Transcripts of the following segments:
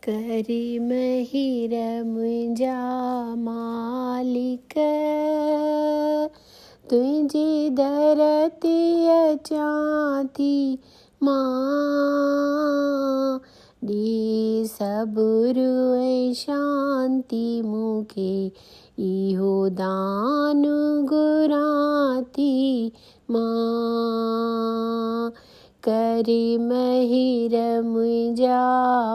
करी महिर मुंहिंजा मालिक, तुंहिंजी दर ते अचां थी मां। ॾे सबुरु ऐं शांती मूंखे, इहो दान घुरां थी मां। करे महिर मुंहिंजा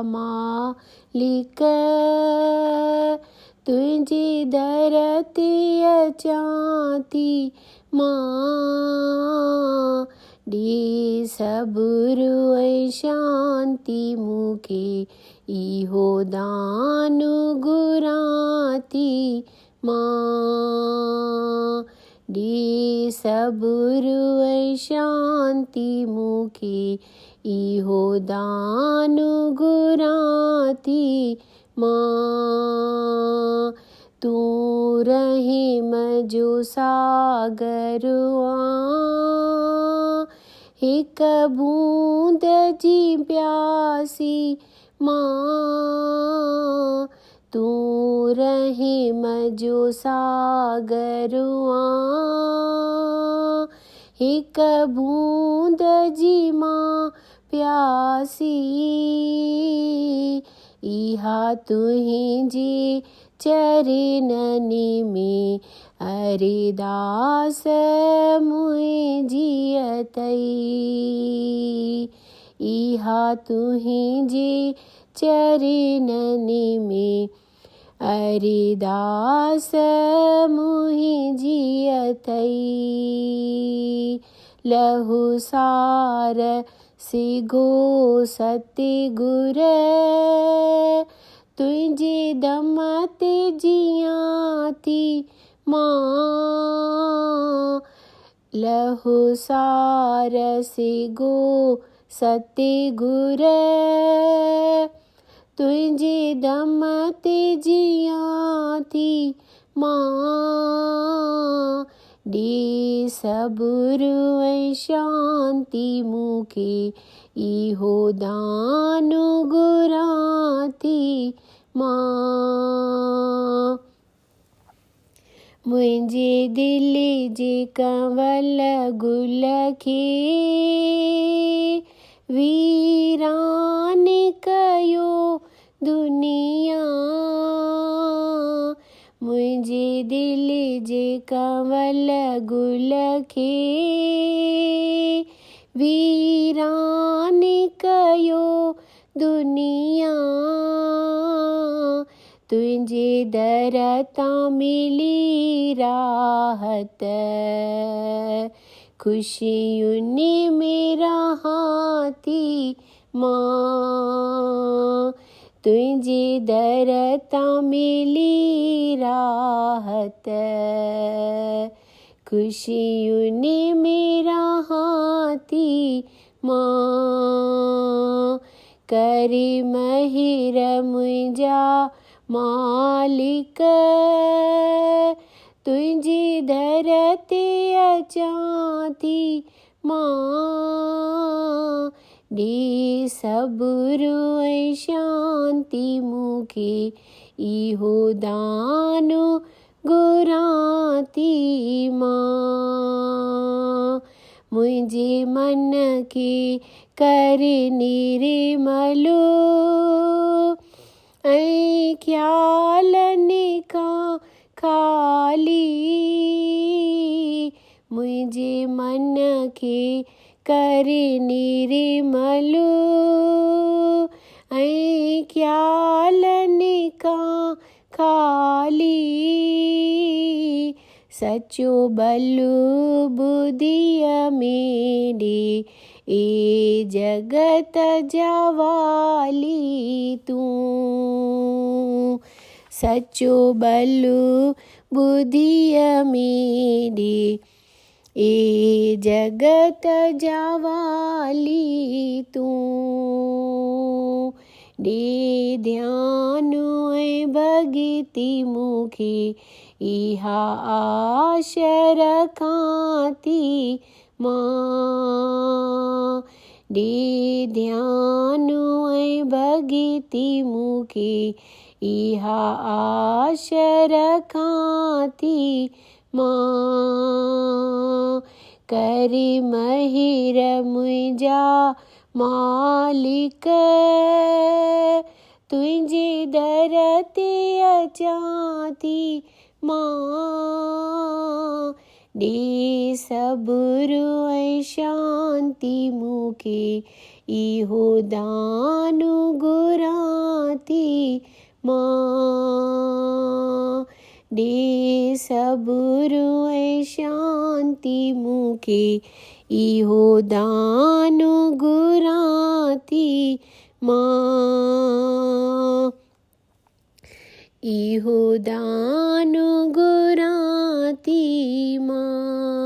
मालिक, तुंहिंजी दर ते अचां थी मां। ॾे सबुरु ऐं शांती मूंखे, इहो दान घुरां थी मां। ॾे सबुरु ऐं शांती मूंखे, इहो दान घुरां थी मां। तूं रहीम जो सागर आं, हिक बूंद जी प्यासी मां। तूं रहीम जो सागर आं, हिक बूंद जी मां प्यासी। इहा तुंहिंजे चरणनि में अरदास मुंहिंजी अथई। इहा तुंहिंजे चरणनि में अरदास मुंहिंजी अथई। लहू सार सिघो सतगुर, तुंहिंजे दम ते जियां थी मां। लहू सार सिघो सतगुर, तुंहिंजे दम ते जियां थी मां। ॾे सबुरु ऐं शांती मूंखे, इहो दान घुरां थी मां। मुंहिंजे दिल जे कंवल गुल खे वीरान कयो दुनिया। मुंहिंजे दिल जे कंवल गुल खे वीरान कयो दुनिया। तुंहिंजे दर तां मिली राहत, ख़ुशियुनि में रहां थी मां। तुंहिंजे दर तां मिली राहत, ख़ुशियुनि में रहां थी मां। करे महिर मुंहिंजा मालिक, तुंहिंजी दर ते अचां थी मां। ॾे सबुरु ऐं शांती मूंखे, इहो दान घुरां थी मां। मुंहिंजे मन खे कर निर्मल, ऐं ख़्यालनि खां ख़ाली। मुंहिंजे मन खे कर निर्मल, ऐं ख़्यालनि खां ख़ाली। सचो बलु बुद्धीअ में ॾे, ए जगत जा वाली तूं। सचो बलु बुद्धीअ में ॾे, ए जगत जा वाली तूं। ॾे ध्यान ऐं भॻति मूंखे, इहा आश रखां थी मां। ॾे ध्यान ऐं भॻति भगिति मुखे इहा आश रखां थी मां। करी महिर मुंहिंजा मालिक तुंहिंजे दर ते अचां थी मां। ॾे सबुर ऐं शांती मूंखे इहो दान घुरां थी मां। ॾे सबुर ऐं शांती मूंखे इहो दान घुरां थी मां। इहो दान घुरां थी मां।